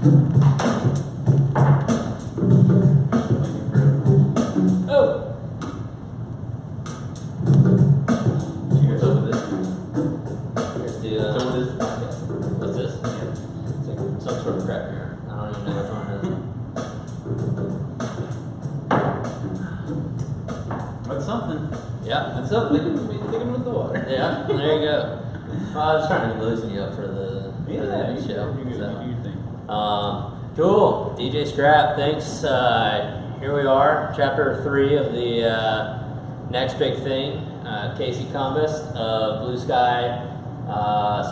Oh! What's up with this? Here's the, what's this? It's like some sort of crap here. I don't even know which one it is. That's something. Yeah. That's something. They can with the water. Yeah, there you go. Well, I was trying to loosen you up for the next show. You do your thing. Cool. DJ Scrap, thanks. Here we are, chapter 3 of the next big thing. Casey Combest of Blue Sky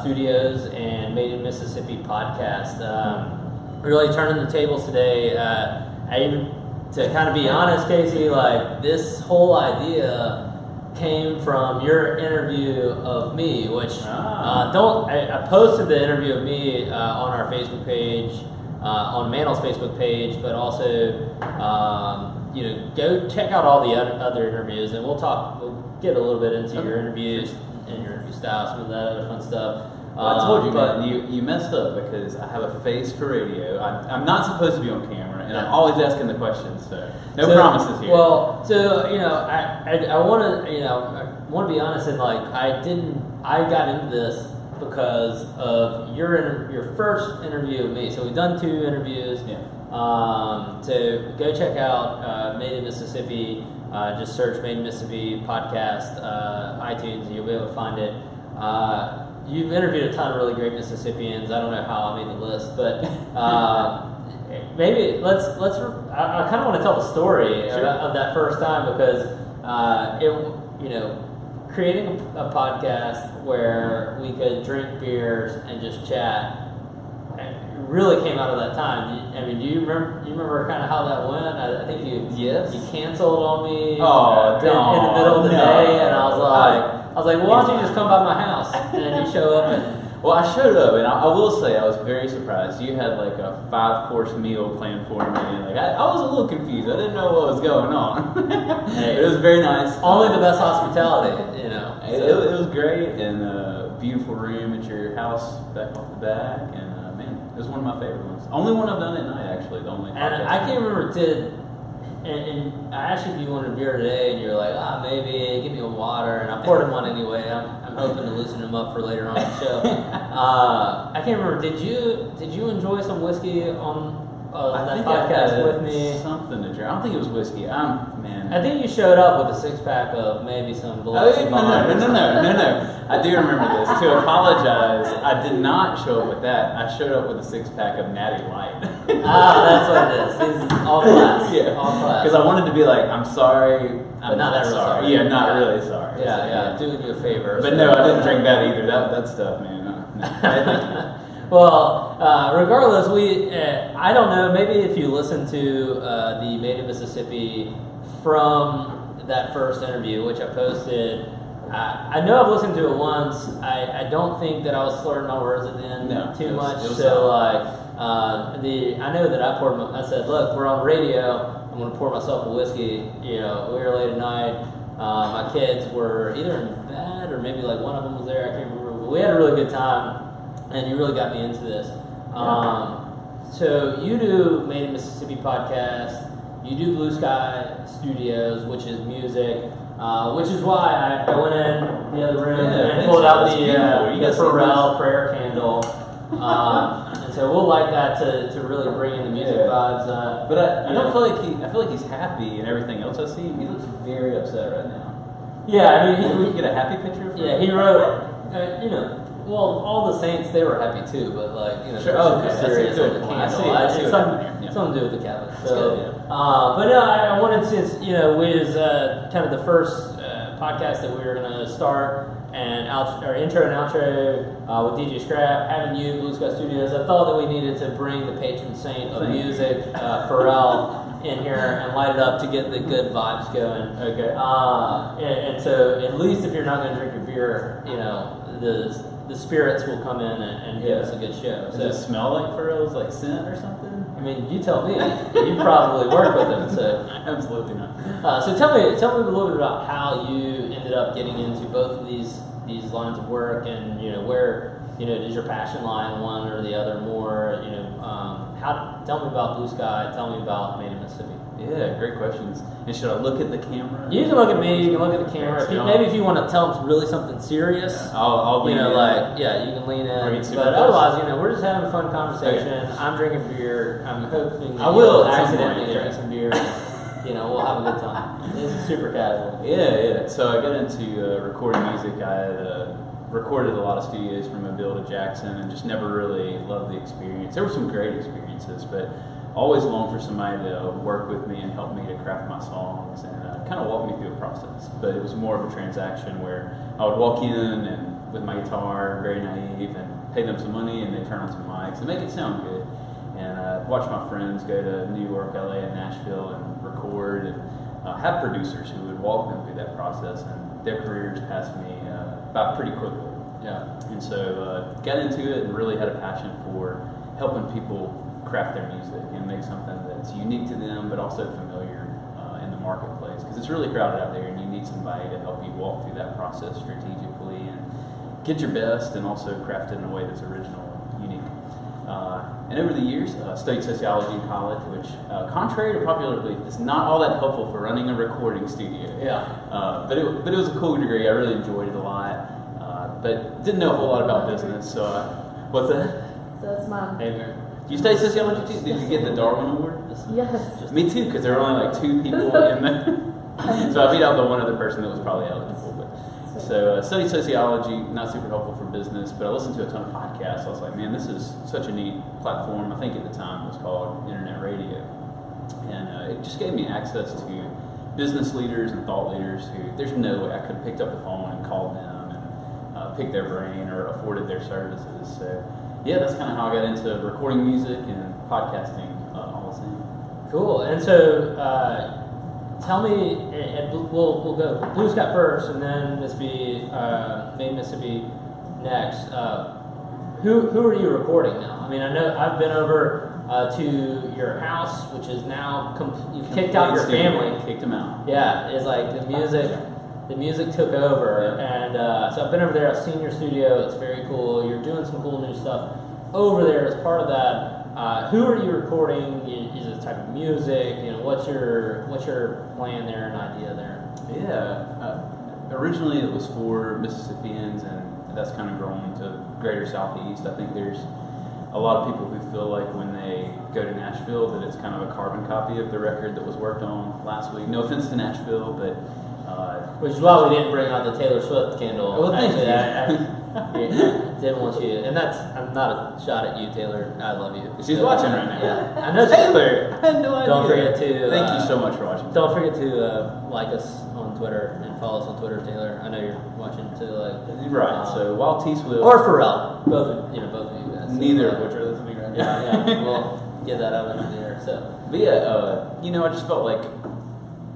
Studios and Made in Mississippi podcast. Really turning the tables today. To kind of be honest, Casey, like this whole idea came from your interview of me, which I posted the interview of me on our Facebook page, on Mandel's Facebook page, but also go check out all the other interviews, and we'll get a little bit into your interviews and your interview style, some of that other fun stuff. Well, I told you, man, you messed up because I have a face for radio. I'm not supposed to be on camera, and I'm always asking the questions, so no promises here. Well, so I want to be honest, and like I got into this because of your first interview with me. So we've done 2 interviews. Yeah. So go check out Made in Mississippi. Just search Made in Mississippi podcast, iTunes, and you'll be able to find it. You've interviewed a ton of really great Mississippians. I don't know how I made the list, but maybe let's. I kind of want to tell the story of that first time because creating a podcast where we could drink beers and just chat really came out of that time. I mean, do you remember kind of how that went? I think you canceled on me in the middle of the day, and I was like, well, why don't you just come by my house? And then you show up and. Well, I showed up, and I will say I was very surprised. You had like a 5-course meal planned for me. Like I was a little confused. I didn't know what was going on. Hey, it was very nice. Only the best hospitality, It was great, and a beautiful room at your house back off the back, and it was one of my favorite ones. Only one I've done at night, actually. The only. And I can't remember and I asked you if you wanted a beer today, and you were like, maybe give me a water, and I poured him one anyway. I'm hoping to loosen him up for later on in the show. I can't remember. Did you enjoy some whiskey on that podcast with me? Something to drink. I don't think it was whiskey. Man. I think you showed up with a 6-pack of maybe some Biloxi. No. I do remember this. To apologize, I did not show up with that. I showed up with a 6-pack of Natty Light. That's what it is. This is all class. Yeah, all class. Because I wanted to be like, I'm sorry. But not that sorry. Yeah, not really sorry. Yeah, doing you a favor. But no, I didn't drink that either. That stuff, man. No. Well, regardless, I don't know, maybe if you listen to the Made in Mississippi from that first interview, which I posted, I know I've listened to it once. I don't think that I was slurring my words at the end too much. So, I know that I said, look, we're on radio. I'm going to pour myself a whiskey. We were late at night. My kids were either in bed or maybe like one of them was there. I can't remember. But we had a really good time. And you really got me into this. So you do Made in Mississippi podcast. You do Blue Sky Studios, which is music, which is why I went in the other room and pulled out the Pharrell prayer candle. And so we'll like that to really bring in the music vibes. But I don't feel like I feel like he's happy and everything else I see him. He looks very upset right now. Yeah, I mean, we get a happy picture. He wrote, Well, all the saints, they were happy too, but sure. Serious on the candle. It's something to do with the Catholic. So, but no, I wanted to, was kind of the first podcast that we were going to start, and intro and outro with DJ Scrap, having you, Blue Sky Studios. I thought that we needed to bring the patron saint of music, Pharrell, in here and light it up to get the good vibes going. Okay. And so at least if you're not going to drink your beer, the spirits will come in and give us a good show. Does it smell like Pharrell's like scent or something? I mean, you tell me. You probably work with him, so absolutely not. So tell me a little bit about how you ended up getting into both of these lines of work, and where does your passion lie in one or the other more? tell me about Blue Sky. Tell me about Made in Mississippi. Yeah, great questions. And should I look at the camera? You can look at me. You can look at the camera. Maybe if you want to tell them really something serious, I'll lean in. You can lean in. But otherwise, we're just having a fun conversation. Okay. I'm drinking beer. I'm hoping I will accidentally drink some beer. We'll have a good time. This is super casual. Yeah. So I got into recording music. I had recorded a lot of studios from Mobile to Jackson, and just never really loved the experience. There were some great experiences, but always longed for somebody to work with me and help me to craft my songs and kind of walk me through the process. But it was more of a transaction where I would walk in and with my guitar, very naive, and pay them some money, and they turn on some mics and make it sound good. And watch my friends go to New York, LA, and Nashville and record, and have producers who would walk them through that process, and their careers passed me by pretty quickly. Yeah. And so got into it and really had a passion for helping people craft their music and make something that's unique to them, but also familiar in the marketplace, because it's really crowded out there, and you need somebody to help you walk through that process strategically and get your best, and also craft it in a way that's original and unique. And over the years, studied sociology in college, which, contrary to popular belief, is not all that helpful for running a recording studio. Yeah. But it was a cool degree. I really enjoyed it a lot, but didn't know a whole lot about business. So what's that? So it's mine. Hey, man. You study sociology too? Did you get the Darwin Award? Yes. Me too, because there were only like 2 people in there. So I beat out the one other person that was probably eligible. But so studied sociology, not super helpful for business, but I listened to a ton of podcasts. I was like, man, this is such a neat platform. I think at the time it was called internet radio. And it just gave me access to business leaders and thought leaders who there's no way I could have picked up the phone and called them and picked their brain or afforded their services. So yeah, that's kind of how I got into recording music and podcasting all the same. Cool. And so tell me, we'll go Blue Sky first, and then Mississippi, Made in Mississippi next. Who are you recording now? I mean, I know I've been over to your house, which is now you've kicked out your family. Kicked them out. Yeah, it's like the music took over, and so I've been over there. I've seen your studio. It's very cool. You're doing some cool new stuff over there as part of that. Who are you recording? Is it type of music? What's your plan there and idea there? Yeah, originally it was for Mississippians, and that's kind of grown to greater Southeast. I think there's a lot of people who feel like when they go to Nashville that it's kind of a carbon copy of the record that was worked on last week. No offense to Nashville, but which is why we didn't bring out the Taylor Swift candle. Well, thank you. I didn't want you, and I'm not a shot at you, Taylor. I love you. She's watching right now. Yeah, I know Taylor. I had no idea. Don't forget to. Thank you so much for watching. Don't forget to like us on Twitter and follow us on Twitter, Taylor. I know you're watching too. Right. So Wild T Swift or Pharrell, both of you guys. Neither of which are listening right now. Yeah. We'll get that out of the air. So. But yeah, I just felt like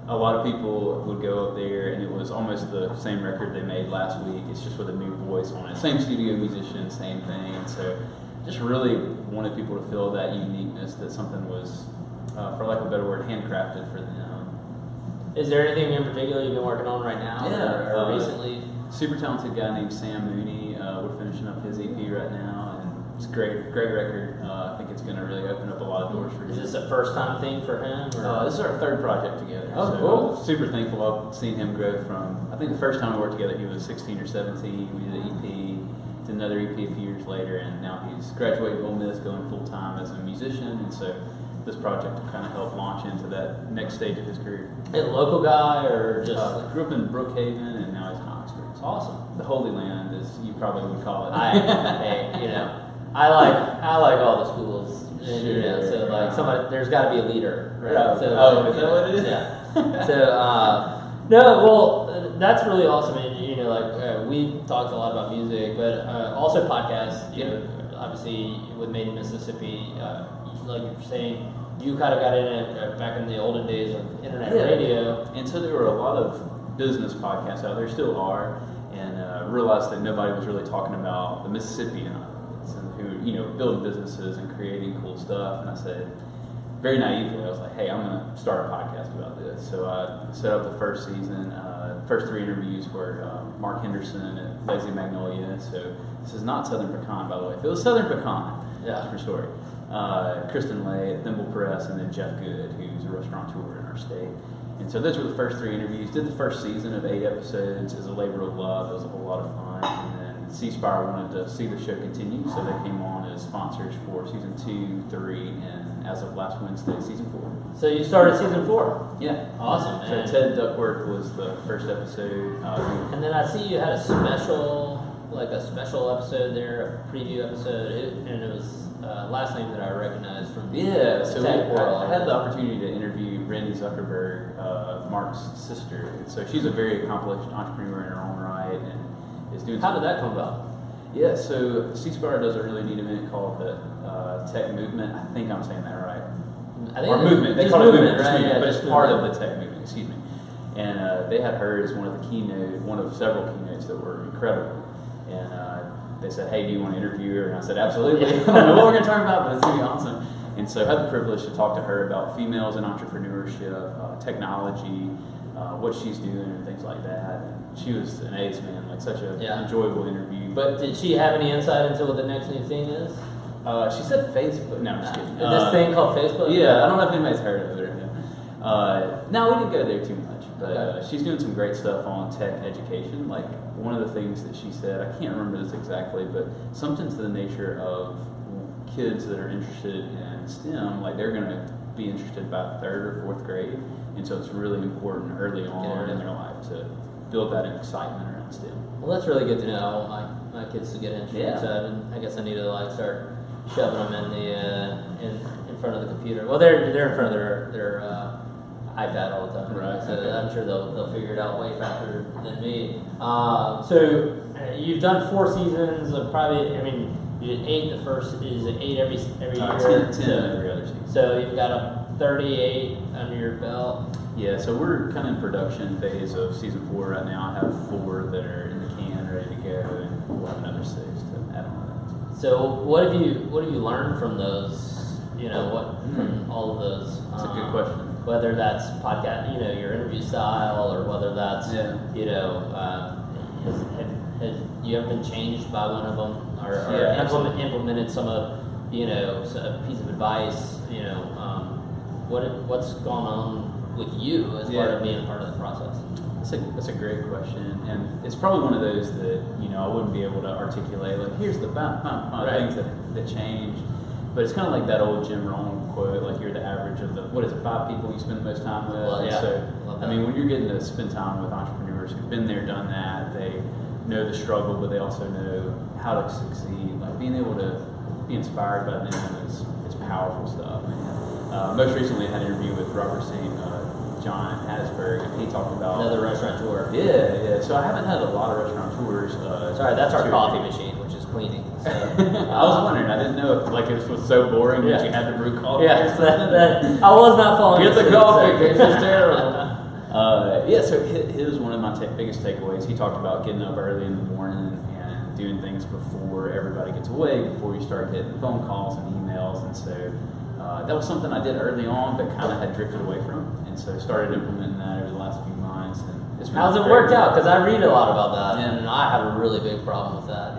a lot of people would go up there, and it was almost the same record they made last week. It's just with a new voice on it. Same studio musician, same thing. So just really wanted people to feel that uniqueness, that something was, for lack of a better word, handcrafted for them. Is there anything in particular you've been working on right now? Yeah. Or recently? Super talented guy named Sam Mooney. We're finishing up his EP right now, and it's a great record. I think it's going to really open up a lot of doors for him. Is this a first-time thing for him? Or? This is our 3rd project together. Oh, so cool. Super thankful. I've seen him grow from, I think the first time we worked together he was 16 or 17. We did an EP, did another EP a few years later, and now he's graduated Ole Miss, going full-time as a musician, and so this project will kind of help launch into that next stage of his career. A local guy, or just... grew up in Brookhaven, and now he's in Oxford. It's awesome. The Holy Land, as you probably would call it. I like all the schools. Sure. So there's got to be a leader, right? Yeah. So, is that what it is? Yeah. So that's really awesome. And we talked a lot about music, but also podcasts. Obviously with Made in Mississippi, like you're saying, you kind of got in it back in the olden days of internet radio. And so there were a lot of business podcasts out there, still are, and realized that nobody was really talking about the Mississippian audience and who, building businesses and creating cool stuff. And I said, very naively, I was like, hey, I'm going to start a podcast about this. So I set up the first season. First 3 interviews were Mark Henderson at Lazy Magnolia. So this is not Southern Pecan, by the way. If it was Southern Pecan, yeah, different story. Kristen Lay at Thimble Press, and then Jeff Good, who's a restaurateur in our state. And so those were the first 3 interviews. Did the first season of 8 episodes as a labor of love. It was a whole lot of fun. And then C Spire wanted to see the show continue, so they came on as sponsors for season 2, 3, and as of last Wednesday, season 4. So you started season 4. Yeah. Awesome, man. So Ted Duckworth was the first episode. And then I see you had a special episode there, a preview episode, and it was last name that I recognized from so I had the opportunity to interview Randy Zuckerberg, Mark's sister. And so she's a very accomplished entrepreneur in her own right, and is doing. How did that come about? Yeah, so C Spire does a really neat event called the Tech Movement. I think I'm saying that right. Or movement. They call it movement, right? Yeah, but it's part of the Tech Movement. Excuse me. And they had her as one of several keynotes that were incredible. And they said, "Hey, do you want to interview her?" And I said, "Absolutely." I don't know what we're going to talk about, but it's going to be awesome. And so I had the privilege to talk to her about females in entrepreneurship, technology, what she's doing, and things like that. And she was an ace, man, like such an enjoyable interview. But did she have any insight into what the next new thing is? She said Facebook. No, I'm just kidding. This thing called Facebook? Yeah, I don't know if anybody's heard of it. No, we didn't go there too much. But she's doing some great stuff on tech education. Like one of the things that she said, I can't remember this exactly, but something to the nature of kids that are interested in STEM, like they're going to be interested by 3rd or 4th grade. And so it's really important early on in their life to build that excitement around STEM. Well, that's really good to know. I want my kids to get interested in that, and I guess I need to start shoving them in the in front of the computer. Well, they're in front of their iPad all the time, right? So I'm sure they'll figure it out way faster than me. So you've done 4 seasons of probably. I mean, you did 8 the first. Is it 8 every year? 10 every other season. So you've got a 38 under your belt. Yeah, so we're kind of in production phase of season 4 right now. I have 4 that are in the can, ready to go, and we'll have another 6 to add on to that. So what have you learned from those? From all of those? That's a good question. Whether that's podcast, your interview style, or whether that's, has you ever been changed by one of them, or implemented some of, a piece of advice, what's gone on with you as part of being part of the process? That's a great question, and it's probably one of those that I wouldn't be able to articulate. Like, here's the things that change. But it's kind of like that old Jim Rohn quote, like you're the average of the 5 people you spend the most time with. Well, yeah. So, I mean, when you're getting to spend time with entrepreneurs who've been there, done that, they know the struggle, but they also know how to succeed. Like being able to be inspired by them is powerful stuff. Most recently, I had an interview with Robert St. John Hattiesburg, and he talked about another restaurateur. Yeah. So I haven't had a lot of restaurateurs. Sorry, that's our coffee machine, which is cleaning. So, I was wondering. I didn't know if it was so boring that you had to brew coffee. Yeah, I was not following. Get the coffee. It's just terrible. So his one of my biggest takeaways. He talked about getting up early in the morning and doing things before everybody gets awake, before you start getting phone calls and emails, and so that was something I did early on, but kind of had drifted away from, and so started implementing that over the last few months. And how's it worked out? Because I read a lot about that, and I have a really big problem with that.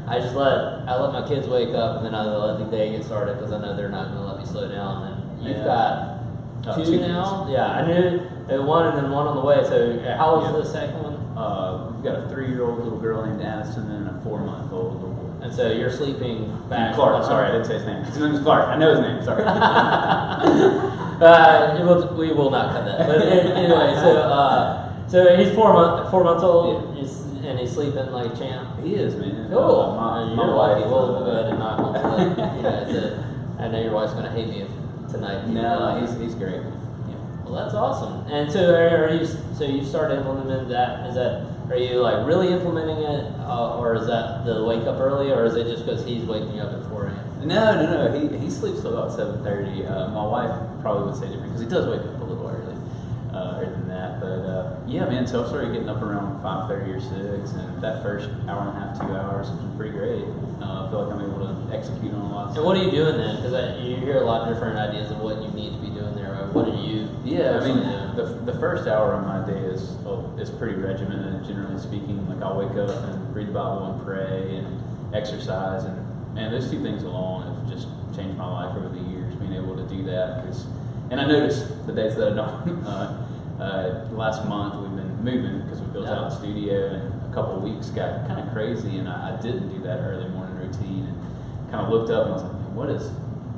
I just let my kids wake up, and then I let the day get started because I know they're not going to let me slow down. And you've got 2 now. Yeah, I knew one and then one on the way. So how old is the second one? We've got a 3-year-old little girl named Addison and a 4-month-old little boy. And so you're sleeping back. Clark. Sorry, I didn't say his name. His name is Clark. I know his name. Sorry. We will not cut that. But anyway, so he's 4 months old, and he's sleeping like a champ. He is, man. Cool. My wife. We'll go ahead and knock on that. I know your wife's going to hate me tonight. No, he's great. Yeah. Well, that's awesome. And so you started implementing that? Are you really implementing it, or is that the wake up early, or is it just because he's waking up at 4 a.m.? No. He sleeps till about 7:30. My wife probably would say different because he does wake up a little earlier than that. But yeah, man. So I started getting up around 5:30 or 6, and that first hour and a half, 2 hours has been pretty great. I feel like I'm able to execute on a lot of stuff. And what are you doing then? Because you hear a lot of different ideas of what you need to be doing there. What are you? Yeah, I mean, the first hour of my day is pretty regimented, generally speaking. Like I'll wake up and read the Bible and pray and exercise, and those 2 things alone have just changed do that and I noticed the days that I don't. Last month we've been moving because we built out the studio, and a couple of weeks got kind of crazy, and I didn't do that early morning routine, and kind of looked up and I was like, man, what is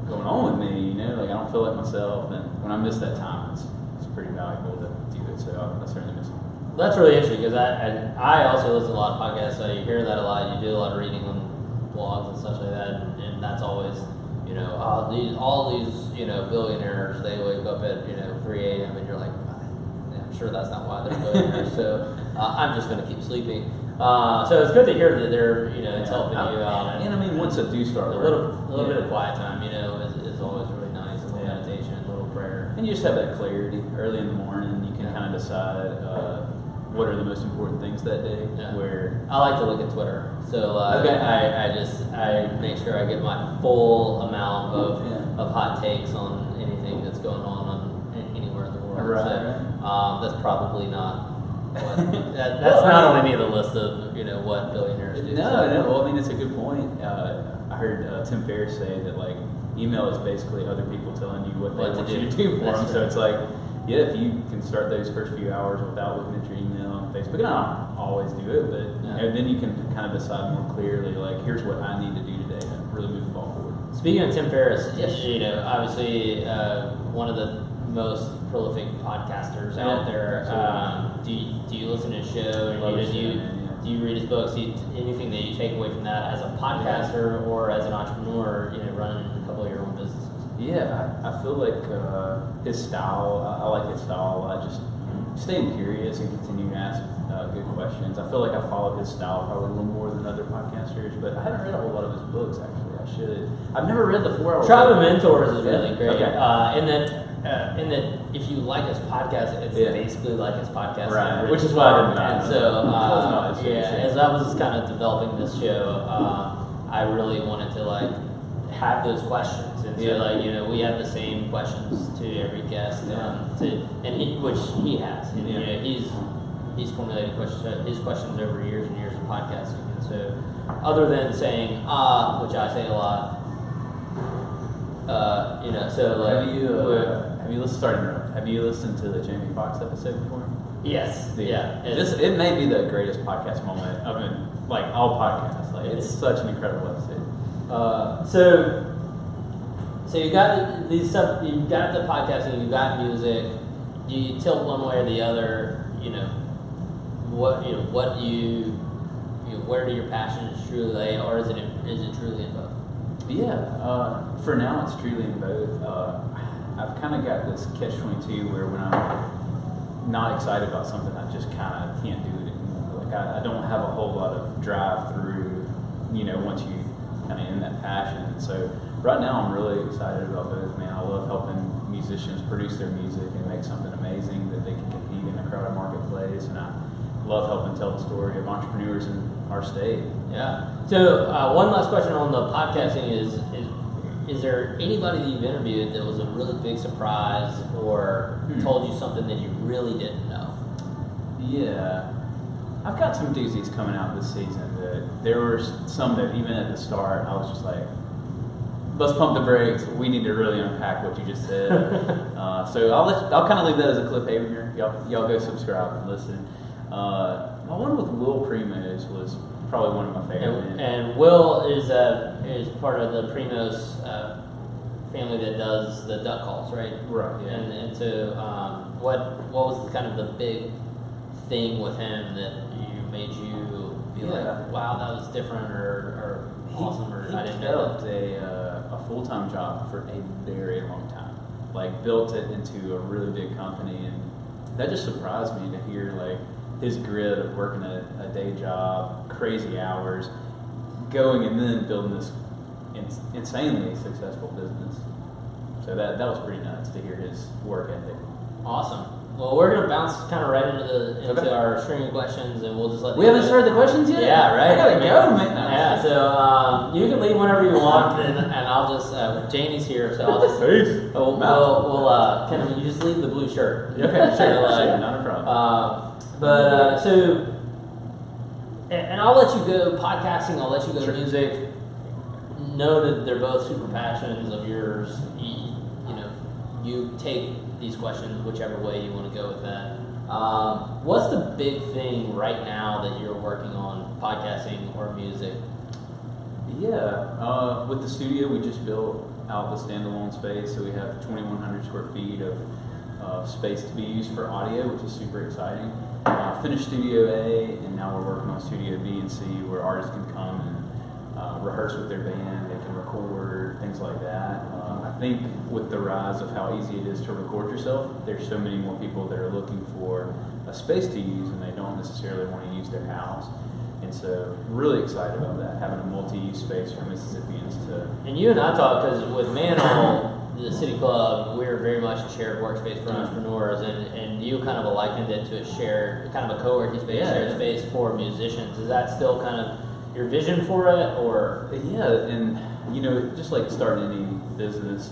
going on with me? Like I don't feel like myself, and when I miss that time, it's pretty valuable to do it. So I certainly miss it. That's really interesting because I also listen to a lot of podcasts, so you hear that a lot. You do a lot of reading on blogs and such like that, and that's always, all these billionaires, they wake up at 3 a.m. and you're like, yeah, I'm sure that's not why they're billionaires. So I'm just going to keep sleeping. So it's good to hear that they're it's helping you out. And I mean, once I do start a little bit of quiet time, is always really nice. A little meditation, a little prayer, and you just have that clarity early in the morning. You can kind of decide what are the most important things that day. Yeah. Where I like to look at Twitter, so okay. I make sure I get my full amount of hot takes on anything that's going on anywhere in the world. Right. So that's probably not. That's not on any of the list of what billionaires do. No. Well, I mean, it's a good point. I heard Tim Ferriss say that like email is basically other people telling you what they want you to do for them. So it's like, yeah, if you can start those first few hours without looking at your email on Facebook, and I don't always do it, but then you can kind of decide more clearly, like, here's what I need to do today to really move the ball forward. Speaking of Tim Ferriss, yes. Obviously one of the most prolific podcasters out there. Do you listen to his show? Do you read his books? Anything that you take away from that as a podcaster or as an entrepreneur, running a couple of your own businesses? Yeah, I feel like his style, I like his style a lot. Just staying curious and continuing to ask good questions. I feel like I follow his style probably a little more than other podcasters, but I haven't read a whole lot of his books, actually. I should. I've never read the 4 Hour Tribe of Mentors is really great. Okay. In that if you like his podcast, it's basically like his podcast. Right, which is why I didn't know. And so, as I was kind of developing this show, I really wanted to have those questions. And so, we have the same questions to every guest, which he has. And, he's formulated his questions over years and years of podcasting. And so, other than saying which I say a lot, have you listened to the Jamie Foxx episode before? Yes. Yeah. It may be the greatest podcast moment of all podcasts. It's such an incredible episode. So you got you got the podcasting, you got music. Do you tilt one way or the other? Where do your passions truly lay, or is it truly in both? Yeah. For now, it's truly in both. I've kind of got this catch-22 where when I'm not excited about something, I just kind of can't do it anymore. I don't have a whole lot of drive through, once you kind of in that passion. So right now I'm really excited about both, man. I love helping musicians produce their music and make something amazing that they can compete in a crowded marketplace, and I love helping tell the story of entrepreneurs in our state. Yeah. So one last question on the podcasting is there anybody that you've interviewed that was a really big surprise or told you something that you really didn't know? Yeah. I've got some doozies coming out this season that there were some that even at the start I was just like, let's pump the brakes. We need to really unpack what you just said. So I'll kind of leave that as a cliffhanger. Y'all go subscribe and listen. My one with Will Primos was probably one of my favorite. And Will is part of the Primos family that does the duck calls, right? Right. Yeah. And so what was kind of the big thing with him that made you be like, wow, that was different or awesome, or I didn't know that? He developed a full-time job for a very long time. Built it into a really big company, and that just surprised me to hear his grit of working a day job, crazy hours, going and then building this insanely successful business. So that was pretty nuts to hear his work ethic. Awesome. Well, we're gonna bounce kind of right into our string of questions, and we'll just let. We haven't started the questions yet. Yeah, right. I gotta go, man. Yeah. So you can leave whenever you want, and I'll just. Janie's here, so I'll just. Peace. We'll can you just leave the blue shirt? Okay, sure, not a problem. And I'll let you go podcasting. I'll let you go music. Know that they're both super passions of yours. you take these questions whichever way you want to go with that. What's the big thing right now that you're working on, podcasting or music? Yeah, with the studio, we just built out the standalone space, so we have 2,100 square feet of space to be used for audio, which is super exciting. Finished Studio A, and now we're working on Studio B and C, where artists can come and rehearse with their band, they can record, things like that. I think with the rise of how easy it is to record yourself, there's so many more people that are looking for a space to use, and they don't necessarily want to use their house. And so, really excited about that, having a multi-use space for Mississippians to... And you and I talked, because with Mantle, the City Club, we're very much a shared workspace for entrepreneurs, and you kind of likened it to a shared, kind of a co-working space, shared space for musicians. Is that still kind of your vision for it, or? Yeah, and you know, just like starting any business,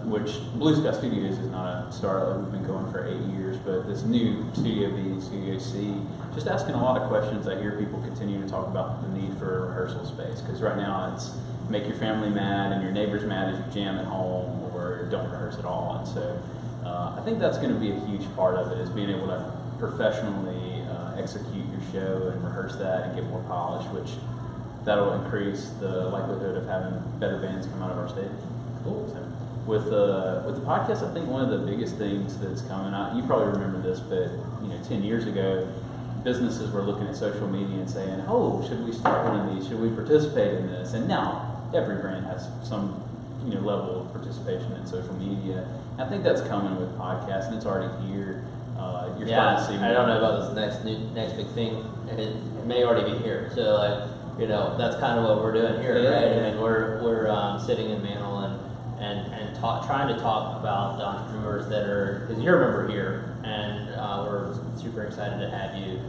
which Blue Sky Studios is not a startup, we've been going for 8 years, but this new Studio B and Studio C, just asking a lot of questions. I hear people continue to talk about the need for a rehearsal space, because right now it's make your family mad and your neighbors mad as you jam at home or don't rehearse at all. And so I think that's going to be a huge part of it, is being able to professionally execute your show and rehearse that and get more polish, which that'll increase the likelihood of having better bands come out of our stage. Cool. So with the podcast, I think one of the biggest things that's coming out, you probably remember this, but 10 years ago, businesses were looking at social media and saying, "Oh, should we start one of these? Should we participate in this?" And now every brand has some level of participation in social media. I think that's coming with podcasts, and it's already here. You're starting to see more. I don't know about this next big thing. It may already be here. So that's kind of what we're doing here, right? Yeah. I mean, we're sitting in Mantle and trying to talk about the entrepreneurs that are, because you're a member here, and we're super excited to have you.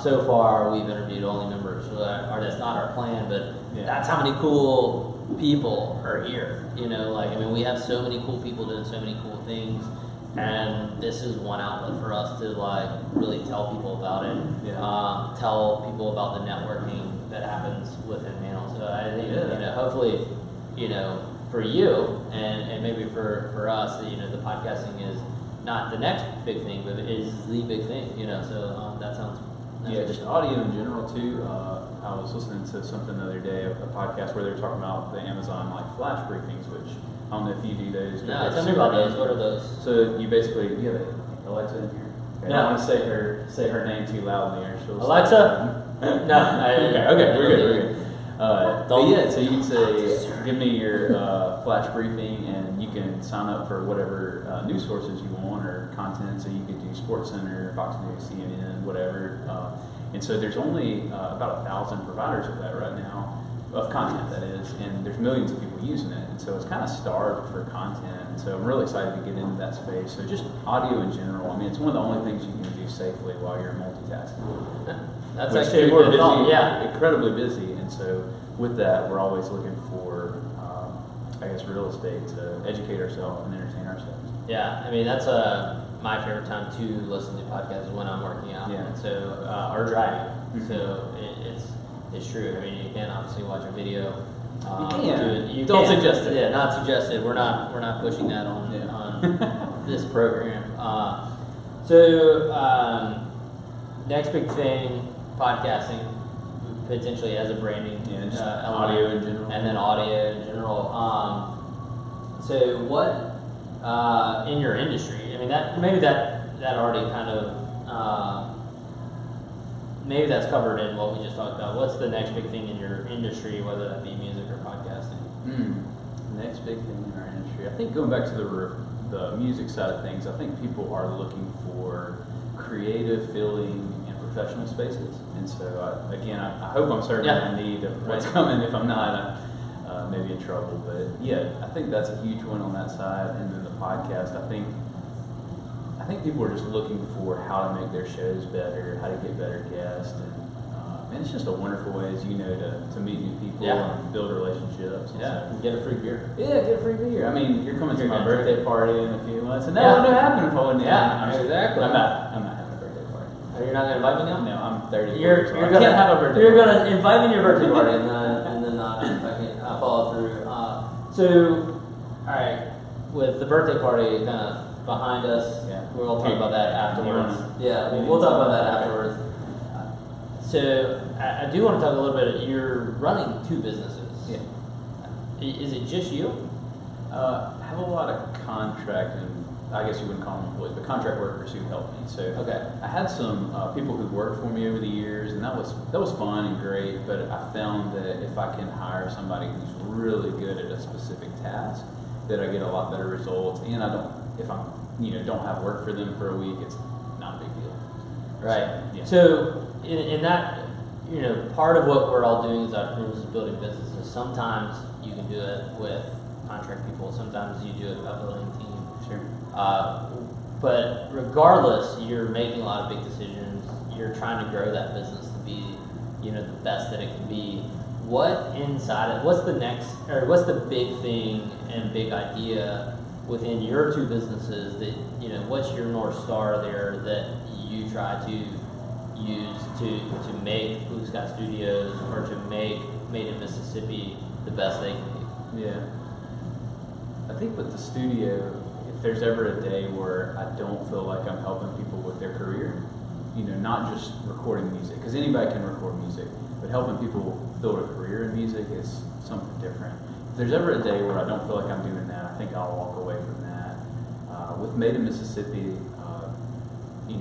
So far, we've interviewed only members, so that's not our plan, but that's how many cool people are here. We have so many cool people doing so many cool things, and this is one outlet for us to really tell people about it. Tell people about the networking that happens within Mantle. So I think hopefully for you and maybe for us, the podcasting is not the next big thing, but it is the big thing. So that sounds. Just audio in general too. I was listening to something the other day, a podcast where they were talking about the Amazon flash briefings, which I don't know if you do those. No, tell me about those. What are those? So you basically, you have Alexa in here? Okay. No. I don't want to say her name too loudly, or she'll Alexa? No. Okay, we're good. So you can say, give me your flash briefing, and you can sign up for whatever news sources you want or content. So you could do SportsCenter, Fox News, CNN, whatever. And so there's only about 1,000 providers of that right now, of content that is, and there's millions of people using it. And so it's kind of starved for content. And so I'm really excited to get into that space. So just audio in general, it's one of the only things you can do safely while you're multitasking. That's actually a good thought. Yeah, incredibly busy, and so with that, we're always looking for, real estate to educate ourselves and entertain ourselves. Yeah, that's my favorite time to listen to podcasts is when I'm working out. Yeah. And so or driving. Mm-hmm. So it's true. You can obviously watch a video. You don't suggest it. Yeah, not suggested. We're not pushing that on this program. Next big thing. Podcasting, potentially as a branding element, audio in general, and then audio in general. So what in your industry? That already kind of maybe that's covered in what we just talked about. What's the next big thing in your industry, whether that be music or podcasting? Next big thing in our industry, I think going back to the music side of things, I think people are looking for creative, filling, professional spaces, and so I hope I'm serving the need of what's coming. If I'm not, maybe in trouble. But I think that's a huge one on that side. And then the podcast, I think people are just looking for how to make their shows better, how to get better guests, and it's just a wonderful way, as you know, to meet new people and build relationships. And get a free beer. Yeah, get a free beer. You're coming to my birthday party in a few months, and that wouldn't have happened if I wasn't. Exactly. I'm not. You're not going to invite me now? No, I'm 30. You're going to have a birthday. You're going to invite me to your birthday party, and then if I can follow through. All right. with the birthday party kind of behind us, Yeah. we'll talk about that afterwards. Yeah, maybe we'll talk about that okay. afterwards. So I do want to talk a little bit. You're running two businesses. Yeah. Is it just you? I have a lot of contract, and I guess you wouldn't call them employees, but contract workers who help me. So Okay. I had some people who worked for me over the years, and that was fun and great. But I found that if I can hire somebody who's really good at a specific task, that I get a lot better results. And I don't, if I'm don't have work for them for a week, it's not a big deal. Right. So, yeah. So in that, part of what we're all doing as entrepreneurs is building businesses. Sometimes you can do it with contract people. Sometimes you do it by building a team. Sure. But regardless, you're making a lot of big decisions. You're trying to grow that business to be, the best that it can be. What's the big thing and big idea within your two businesses that, what's your North Star there that you try to use to make Blue Sky Studios or to make Made in Mississippi the best they can be? Yeah. I think with the studio, if there's ever a day where I don't feel like I'm helping people with their career, not just recording music, because anybody can record music, but helping people build a career in music is something different. If there's ever a day where I don't feel like I'm doing that, I think I'll walk away from that. With Made in Mississippi,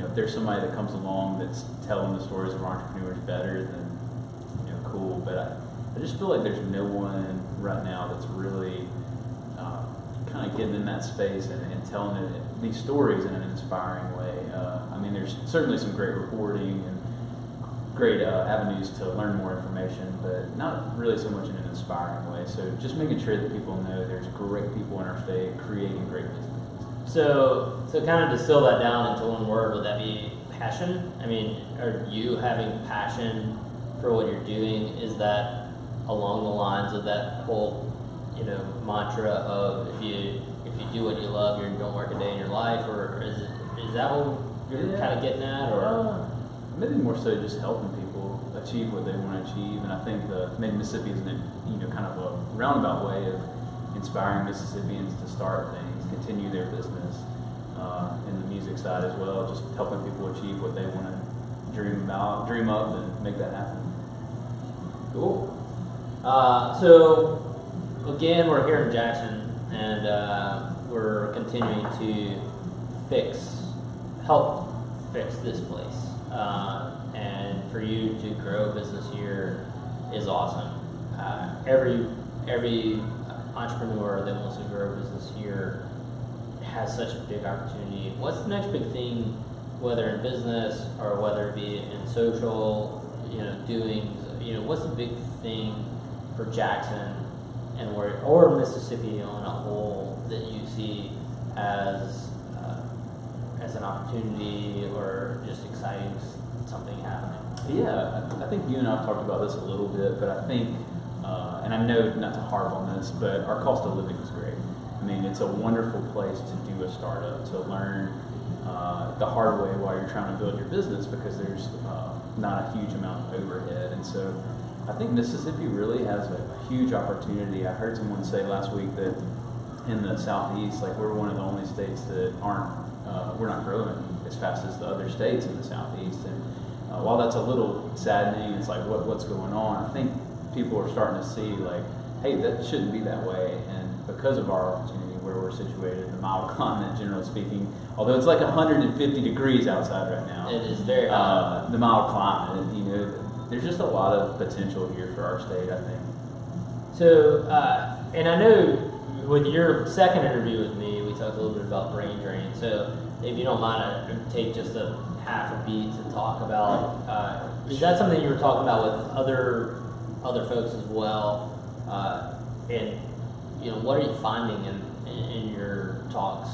if there's somebody that comes along that's telling the stories of entrepreneurs better, then cool. But I just feel like there's no one right now that's really kind of getting in that space and telling these stories in an inspiring way. There's certainly some great reporting and great avenues to learn more information, but not really so much in an inspiring way. So just making sure that people know there's great people in our state creating great businesses. So kind of distill that down into one word, would that be passion? Are you having passion for what you're doing? Is that along the lines of that whole, mantra of if you do what you love, you don't work a day in your life, or is that what you're kind of getting at, or? Maybe more so just helping people achieve what they want to achieve, and I think the Made in Mississippi is kind of a roundabout way of inspiring Mississippians to start things, continue their business in the music side as well, just helping people achieve what they want to dream up, and make that happen. Cool. So again, we're here in Jackson, and we're continuing to help fix this place. And for you to grow a business here is awesome. Every entrepreneur that wants to grow a business here has such a big opportunity. What's the next big thing, whether in business or whether it be in social, doings? What's the big thing for Jackson or Mississippi on a whole that you see as an opportunity or just exciting something happening? Yeah, I think you and I have talked about this a little bit, but I think, and I know not to harp on this, but our cost of living is great. It's a wonderful place to do a startup, to learn the hard way while you're trying to build your business, because there's not a huge amount of overhead. And so I think Mississippi really has a huge opportunity. I heard someone say last week that in the Southeast, we're one of the only states that we're not growing as fast as the other states in the Southeast. And while that's a little saddening, it's what's going on? I think people are starting to see hey, that shouldn't be that way. And because of our opportunity where we're situated, the mild climate, generally speaking, although it's 150 degrees outside right now, it is very hot. The mild climate, there's just a lot of potential here for our state, I think. So, and I know with your second interview with me, we talked a little bit about brain drain. So, if you don't mind, I take just a half a beat to talk about. Is that something you were talking about with other folks as well? And what are you finding in your talks?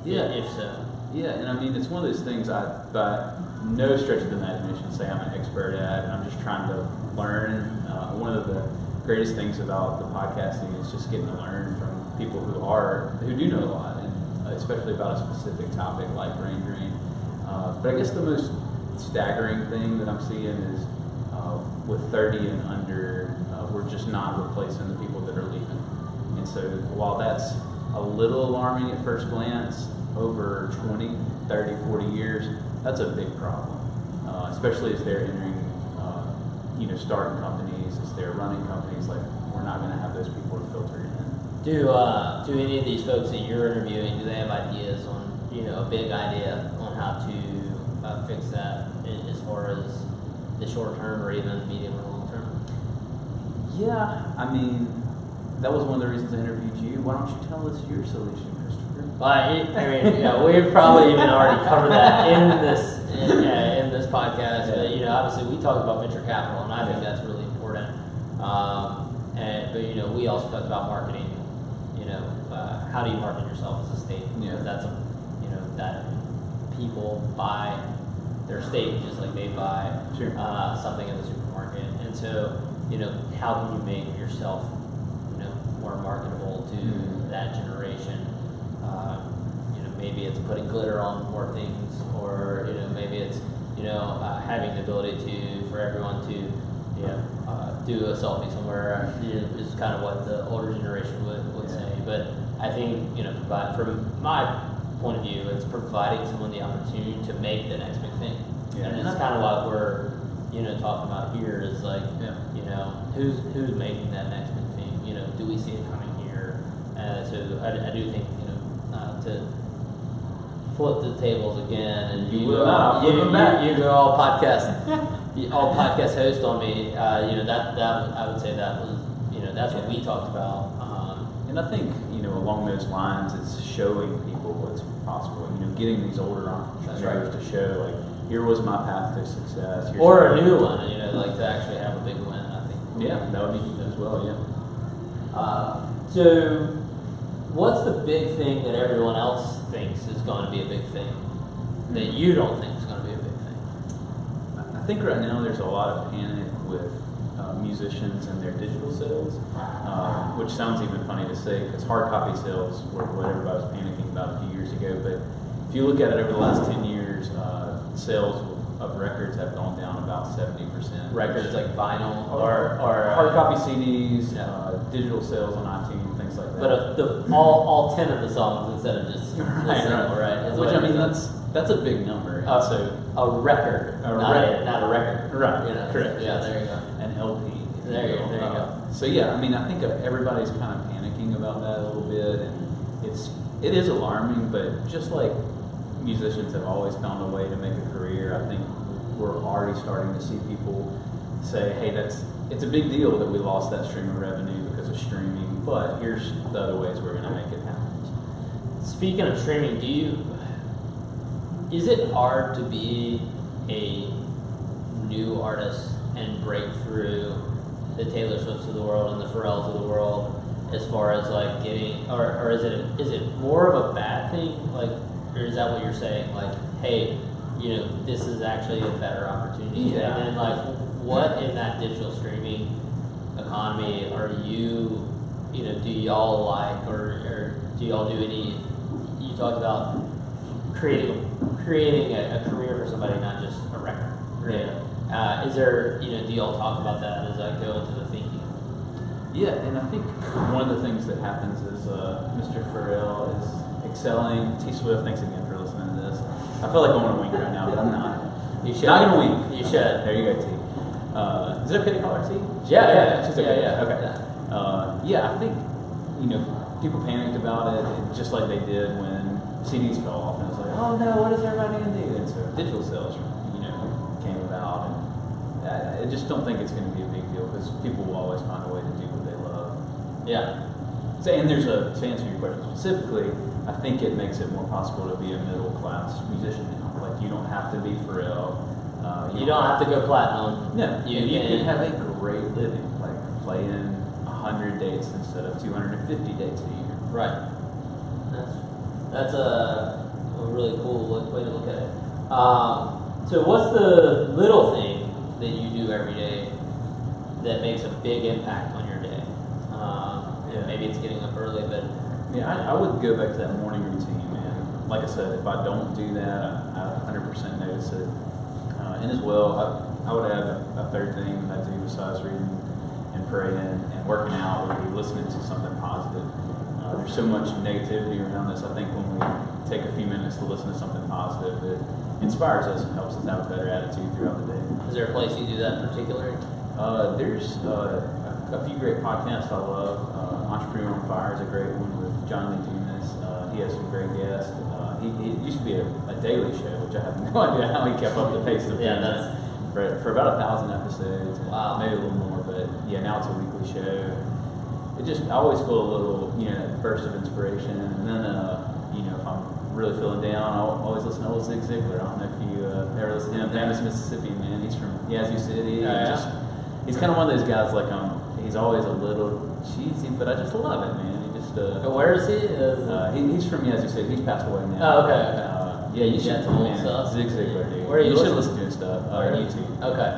Yeah. If so. Yeah, and it's one of those things I, by no stretch of the imagination, say I'm an expert at, and I'm just trying to learn. One of the greatest things about the podcasting is just getting to learn from people who do know a lot, and especially about a specific topic like brain drain. But I guess the most staggering thing that I'm seeing is with 30 and under, we're just not replacing the people that are leaving. And so while that's a little alarming at first glance. Over 20, 30, 40 years, that's a big problem, especially as they're entering, starting companies, as they're running companies. Like, we're not going to have those people to filter in. Do any of these folks that you're interviewing, do they have ideas on, a big idea on how to fix that as far as the short term or even medium or long term? Yeah, I mean, that was one of the reasons I interviewed you. Why don't you tell us your solution, Christopher? We've probably even already covered that in this podcast. Yeah. But obviously we talked about venture capital, and I think that's really important. But we also talked about marketing. How do you market yourself as a state? Yeah. That's that people buy their steak just like they buy Sure. something in the supermarket, and so how can you make yourself more marketable to that generation? Maybe it's putting glitter on more things, or maybe it's having the ability for everyone to do a selfie somewhere. Is kind of what the older generation would say. But I think from my point of view, it's providing someone the opportunity to make the next big thing. Yeah. And that's kind of what we're talking about here is like who's making that next big thing. Do we see it coming here? So I do think to flip the tables again, and you go all podcast host on me. That I would say that was that's what we talked about. And I think, along those lines, it's showing people what's possible. Getting these older entrepreneurs to show, like, here was my path to success. Here's or a new one, like to actually have a big win, I think. Yeah, that would be as well, yeah. So, what's the big thing that everyone else thinks is going to be a big thing that you don't think is going to be a big thing? I think right now there's a lot of panic with musicians and their digital sales, which sounds even funny to say because hard copy sales were what everybody was panicking about a few years ago. But if you look at it over the last 10 years, sales of records have gone down about 70%. Records like vinyl or hard copy CDs, digital sales on iTunes, things like that. But all 10 of the songs instead of just right. Which I mean that's a big number. So a record, not a record. Right. Correct. Yeah, there you go. An LP. There you go. So yeah, I mean, I think everybody's kind of panicking about that a little bit, and it is alarming. But just like musicians have always found a way to make a career, I think we're already starting to see people say, "Hey, it's a big deal that we lost that stream of revenue because of streaming, but here's the other ways we're going to make it happen." Speaking of streaming, is it hard to be a new artist and break through the Taylor Swifts of the world and the Pharrells of the world as far as like getting, or is it more of a bad thing, like, or is that what you're saying, like, hey, this is actually a better opportunity? Yeah. And then like, what in that digital streaming economy are you do y'all like, or do y'all do any? You talked about creating a career for somebody, not just a record. Yeah. Is there, do y'all talk about that as I go into the thinking? Yeah, and I think one of the things that happens is Mr. Pharrell is excelling. T Swift, thanks again for listening to this. I feel like I want to wink right now, but I'm not. You should. Not gonna wink. You should. There you go, T. Is it okay to call her T? Yeah. She's okay. Yeah. Okay. I think people panicked about it, just like they did when CDs fell off, and it was like, oh no, what is everybody gonna do? And so digital sales, came about, and I just don't think it's going to be a big deal because people will always find a way to do what they love. Yeah. So, and to answer your question specifically, I think it makes it more possible to be a middle class musician now. Like, you don't have to be Pharrell. You don't have to go platinum. No, you can have a great living, like playing 100 dates instead of 250 dates a year. Right. That's a really cool way to look at it. So what's the little thing that you do every day that makes a big impact on your day? Maybe it's getting up early, but... Yeah, I would go back to that morning routine, man. Like I said, if I don't do that, I 100% notice it. And as well, I would add a third thing that I do besides reading and praying and working out would be listening to something positive. There's so much negativity around this. I think when we take a few minutes to listen to something positive, it inspires us and helps us have a better attitude throughout the day. Is there a place you do that particularly? There's a few great podcasts I love. Entrepreneur on Fire is a great one with John Lee Dumas. He has some great guests. He used to be a daily show, which I have no idea how he kept up the pace of for about 1,000 episodes. Wow. Maybe a little more, but yeah, now it's a weekly show. I always feel a little, burst of inspiration, and then, if I'm really feeling down, I'll always listen to old Zig Ziglar. I don't know if you ever listen to him. Memphis, Mississippi, man. He's from Yazoo City. He's kind of one of those guys, like, he's always a little cheesy, but I just love it, man. Where is he? He's from Yazoo City. He's passed away now. Oh, okay. Yeah, you should. Some old stuff. Zig Ziglar, dude. Where you should listen to his stuff on YouTube. Okay.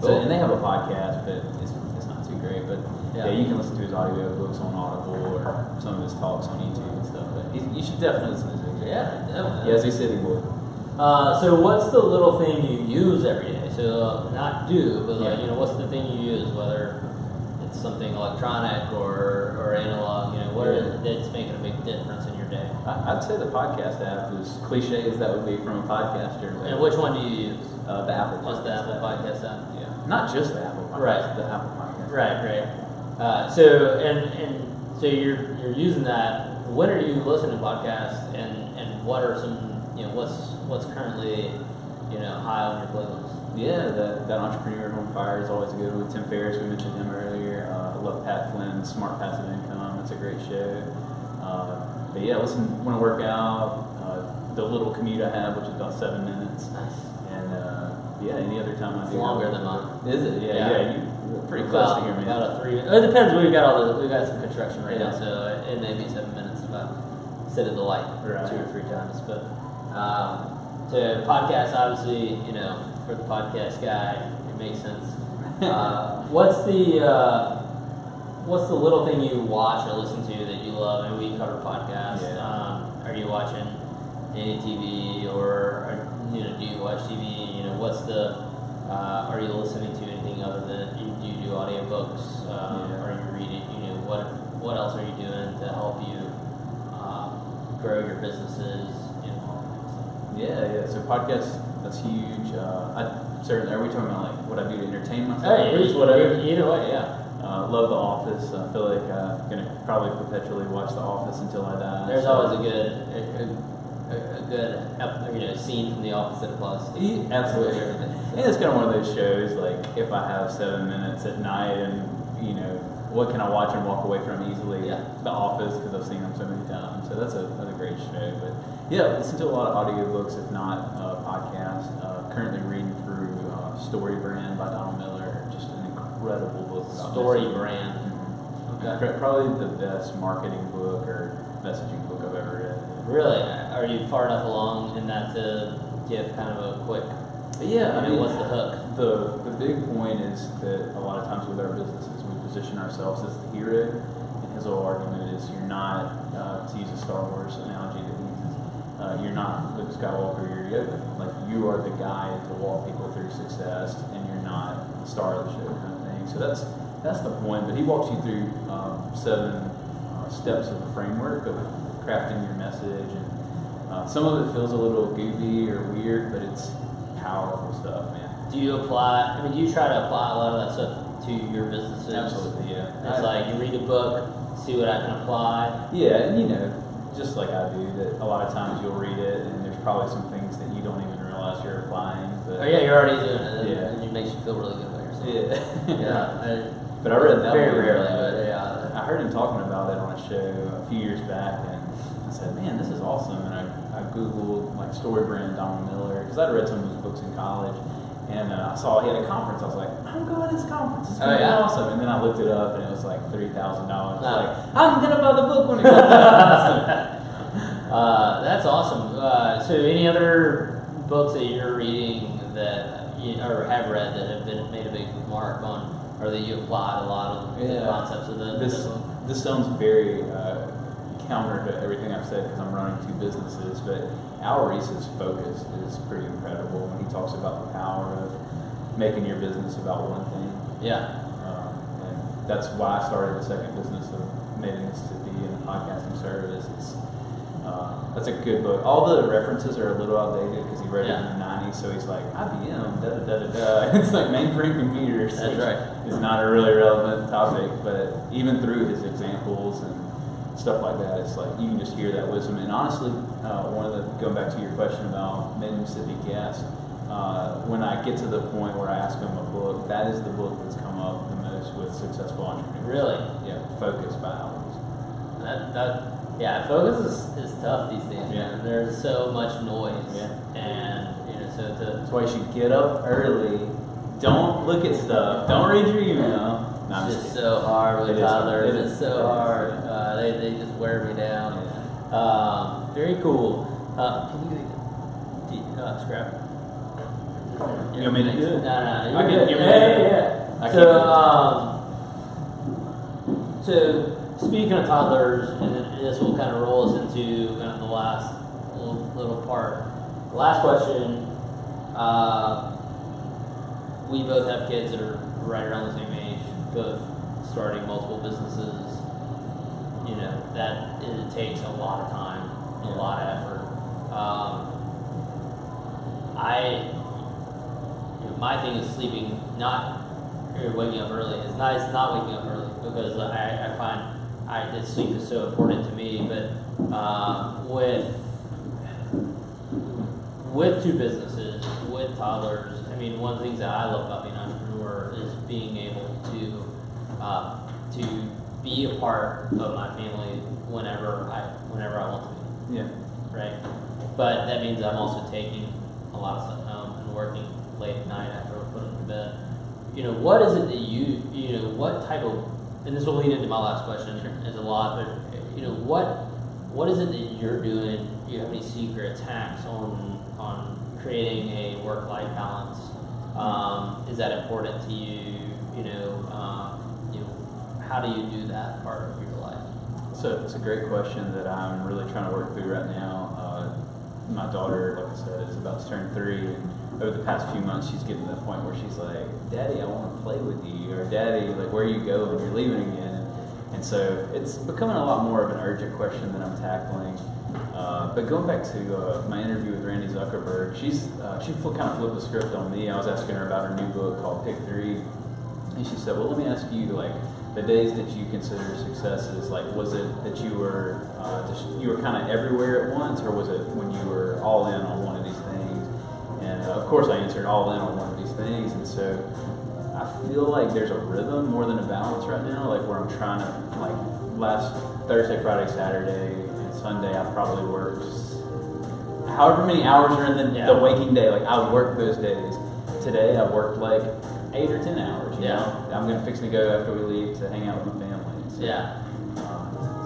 So, and they have a podcast, but it's not too great. But yeah, you can listen to his audio books on Audible or some of his talks on YouTube and stuff. But you should definitely listen to Zig Ziglar. Yeah, definitely. Yazoo City boy. So what's the little thing you use every day? So not do, but what's the thing you use? Whether it's something electronic or analog, that's making a big difference in your day. I'd say the podcast app, as cliche as that would be from a podcaster. And which one do you use? The Apple. Just the Apple Podcast app. Yeah. Not just the Apple Podcast. Right. The Apple Podcast. Right. So you're using that. When are you listening to podcasts, and what are some what's currently high on your playlist? Yeah, that Entrepreneur on Fire is always good with Tim Ferriss. We mentioned him earlier. I love Pat Flynn's Smart Passive Income. It's a great show. But yeah, want to work out. The little commute I have, which is about 7 minutes. Nice. And any other time I do. It's longer than mine. Is it? Yeah. You're pretty close to here, man. About a 3 minute. It depends. We've got some construction right now, so it may be 7 minutes if I sit at the light 2 or 3 times. But to podcast, obviously, for the podcast guy, it makes sense. What's the little thing you watch or listen to that you love? And we cover podcasts. Yeah. Are you watching any TV or do you watch TV? Are you listening to anything other than do you do audiobooks? Are you reading? What else are you doing to help you grow your businesses? Yeah. So podcasts, that's huge. Certainly, are we talking about like what I do to entertain myself? Hey, whatever. Either way, yeah. Love The Office. I feel like I'm gonna probably perpetually watch The Office until I die. There's always a good scene from The Office that applies to absolutely everything. And it's kind of one of those shows, like if I have 7 minutes at night and what can I watch and walk away from easily? Yeah. The Office, because I've seen them so many times. So that's a great show. But yeah, listen to a lot of audiobooks, if not podcasts. Currently reading through Story Brand by Donald Miller. Just an incredible book. Story Brand. Mm-hmm. Okay. Probably the best marketing book or messaging book I've ever read. Really? Are you far enough along in that to give kind of a quick? Yeah. I mean, what's the hook? The big point is that a lot of times with our businesses, we position ourselves as the hero. And his whole argument is you're not, to use a Star Wars analogy that he uses, you're not Luke Skywalker, you're Yoda. Like, you are the guide to walk people through success, and you're not the star of the show kind of thing. So that's the point. But he walks you through 7 steps of the framework of crafting your message. And some of it feels a little goofy or weird, but it's powerful stuff, man. Do you try to apply a lot of that stuff to your businesses? Absolutely, yeah. It's like you read a book, see what I can apply. Yeah, and just like I do, that a lot of times you'll read it and there's probably some things that you don't even realize you're applying. But you're already doing it. Yeah. And it makes you feel really good about yourself. Yeah. But I read that very one. Rarely, but yeah. I heard him talking about it on a show a few years back, and I said, man, this is awesome. And I Googled like Story Brand Donald Miller, because I'd read some of his books in college. And I saw he had a conference. I was like, I'm going to this conference. It's going to be awesome. And then I looked it up, and it was like $3,000. Like, I'm going to buy the book when it comes out. That's awesome. So any other books that you're reading that or have read that have been made a big mark on, or that you applied a lot of the concepts of the book? This sounds very counter to everything I've said because I'm running 2 businesses, but Al Reese's focus is pretty incredible when he talks about the power of making your business about one thing. Yeah. And that's why I started the second business of Made in Mississippi and the podcasting service. That's a good book. All the references are a little outdated because he wrote it in the 90s, so he's like, IBM, da-da-da-da-da. It's like mainframe computers. That's right. It's not a really relevant topic, but even through his examples and stuff like that, it's like you can just hear that wisdom. And honestly, going back to your question about Made in Mississippi guests, when I get to the point where I ask them a book, that is the book that's come up the most with successful entrepreneurs. Really? Yeah, Focus by Alex. Focus is tough these days, Yeah. man. There's so much noise. Yeah. And, That's why you should get up early. Don't look at stuff. Don't read your email. No, I'm it's just just kidding. so hard with It is. toddlers. It It's is. so It is. hard. They just wear me down. Very cool. Can you scrap? You want me to do it? No, I you're can- good. you want me to do Yeah. I can't So speaking of toddlers, and this will kind of roll us into kind of the last little part. The last question. We both have kids that are right around the same age, both starting multiple businesses. That it takes a lot of time, a lot of effort. My thing is sleeping, not waking up early. It's nice not waking up early because I find that sleep is so important to me. But with two businesses, with toddlers, I mean, one of the things that I love about being an entrepreneur is being able to be a part of my family whenever I want to be. Yeah. Right? But that means I'm also taking a lot of stuff home and working late at night after I put them to bed. What is it that what type of, and this will lead into my last question, is a lot, but, what is it that you're doing? Do you have any secret hacks on creating a work-life balance? Is that important to you? How do you do that part of your life? So it's a great question that I'm really trying to work through right now. My daughter, like I said, is about to turn 3, and over the past few months, she's getting to the point where she's like, "Daddy, I want to play with you," or "Daddy, like, where are you going? You're leaving again." And so it's becoming a lot more of an urgent question that I'm tackling. But going back to my interview with Randy Zuckerberg, she kind of flipped the script on me. I was asking her about her new book called Pick 3, and she said, "Well, let me ask you, like, the days that you consider successes, like, was it that you were kind of everywhere at once, or was it when you were all in on one of these things?" And of course, I answered all in on one of these things, and so I feel like there's a rhythm more than a balance right now, like where I'm trying to, like, last Thursday, Friday, Saturday, and Sunday, I probably worked however many hours are in the waking day. Like, I work those days. Today, I worked like 8 or 10 hours. You know? I'm gonna fix to go after we leave to hang out with my family. So,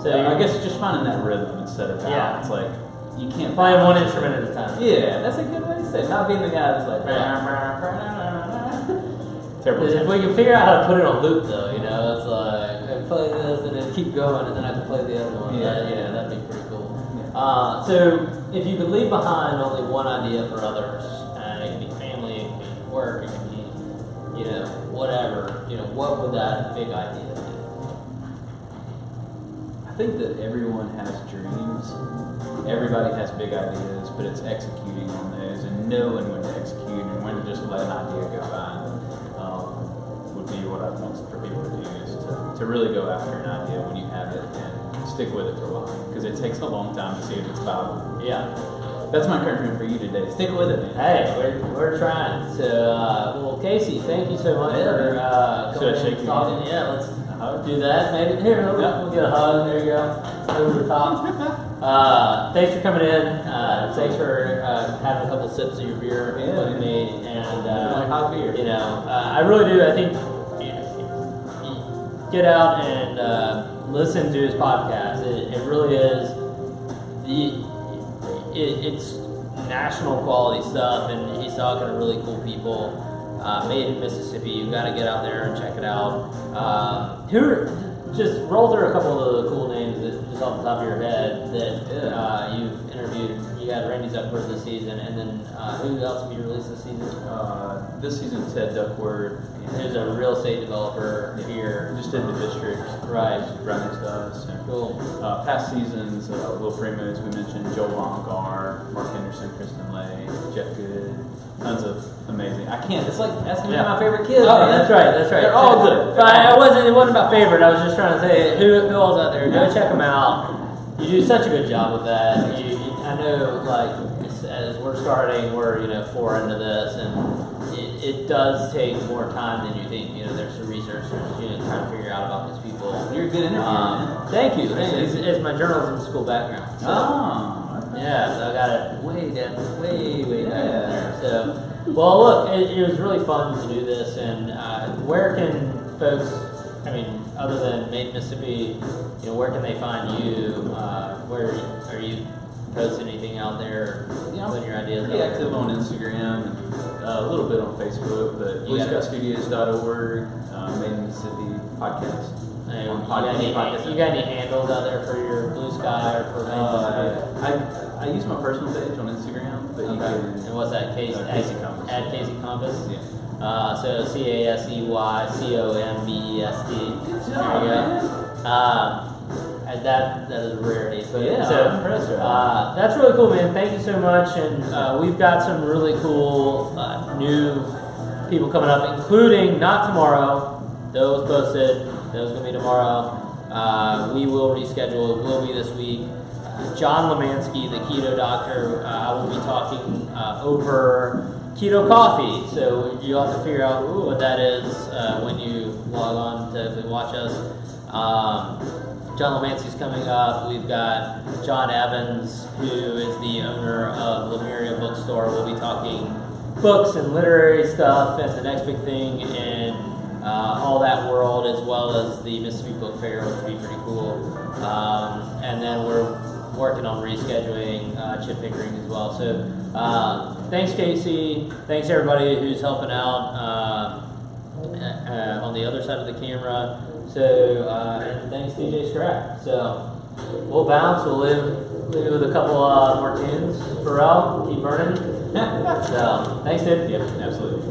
so I guess just finding that rhythm instead of balance. Like, you can't playing one instrument at a time. Yeah, that's a good way to say it. Not being the guy that's like terrible. If we can figure out how to put it on loop, though, it's like I play this and then keep going, and then I can play the other one. That'd be pretty cool. Yeah. So if you could leave behind only one idea for others, it can be family, it can be work, it can be whatever. What would that big idea be? I think that everyone has dreams. Everybody has big ideas, but it's executing on those and knowing when to execute and when to just let an idea go by. Would be what I want for people to do, is to really go after an idea when you have it and stick with it for a while, because it takes a long time to see if it's viable. Yeah. That's my encouragement for you today. Stick with it, man. Hey, we're trying. So, well, Casey, thank you so much for coming and talking. Yeah, let's do that. Maybe here, we'll get a hug. There you go. Over the top. Thanks for coming in. Thanks for having a couple sips of your beer with me. And hot beer. I really do. I think you get out and listen to his podcast. It really is it's national quality stuff, and he's talking to really cool people. Made in Mississippi. You got to get out there and check it out. Just roll through a couple of the cool names that just off the top of your head that you've interviewed. You got Randy Zuckerberg this season, and then who else have you released this season? This season, Ted Duckworth who's a real estate developer here. Just in the district. Right. Right next to us. And, Cool. past seasons, Will Primo, as we mentioned, Joel Longar, Mark Henderson, Kristen Lay, Jeff Good, tons of amazing. I can't. It's like asking me my favorite kids. Oh, man. that's right. That's right. They're all good. But it wasn't about favorite. I was just trying to say who all's out there. Go check them out. You do such a good job with that. I know, like as we're starting, we're 4 into this, and it does take more time than you think. There's some researchers trying to figure out about these people. You're a good interviewer. Thank you. It's my journalism school background. So, yeah, so I got it way down, way back there. So, well, look, it was really fun to do this, and where can folks? I mean, other than Made in Mississippi, where can they find you? Where are you posting anything out there? Putting your ideas out Pretty there? active on Instagram and a little bit on Facebook, but blueskystudios.org, Made in Mississippi podcast. You got any handles out there for your Blue Sky or for Made in Mississippi? I use my personal page on Instagram, but you can. And what's that? Casey Combest. At Casey Combest? Yeah. So CASEYCOMBEST. There you go. That is a rarity. But Yeah, so, I'm impressed. that's really cool, man. Thank you so much. And we've got some really cool new people coming up, including not tomorrow. Those posted. Those going to be tomorrow. We will reschedule. It will be this week. John Lemansky, the keto doctor, I will be talking over keto coffee. So you'll have to figure out what that is when you log on to watch us. John Lemansky's coming up. We've got John Evans, who is the owner of Lemuria Bookstore. We'll be talking books and literary stuff and the next big thing and all that world, as well as the Mississippi Book Fair, which will be pretty cool. And then we're working on rescheduling Chip Pickering as well. So thanks, Casey. Thanks, everybody who's helping out on the other side of the camera. So, and thanks, DJ Scrap. So, we'll bounce. We'll leave with a couple more tunes. Pharrell, keep burning. So, thanks, dude. Yeah, absolutely.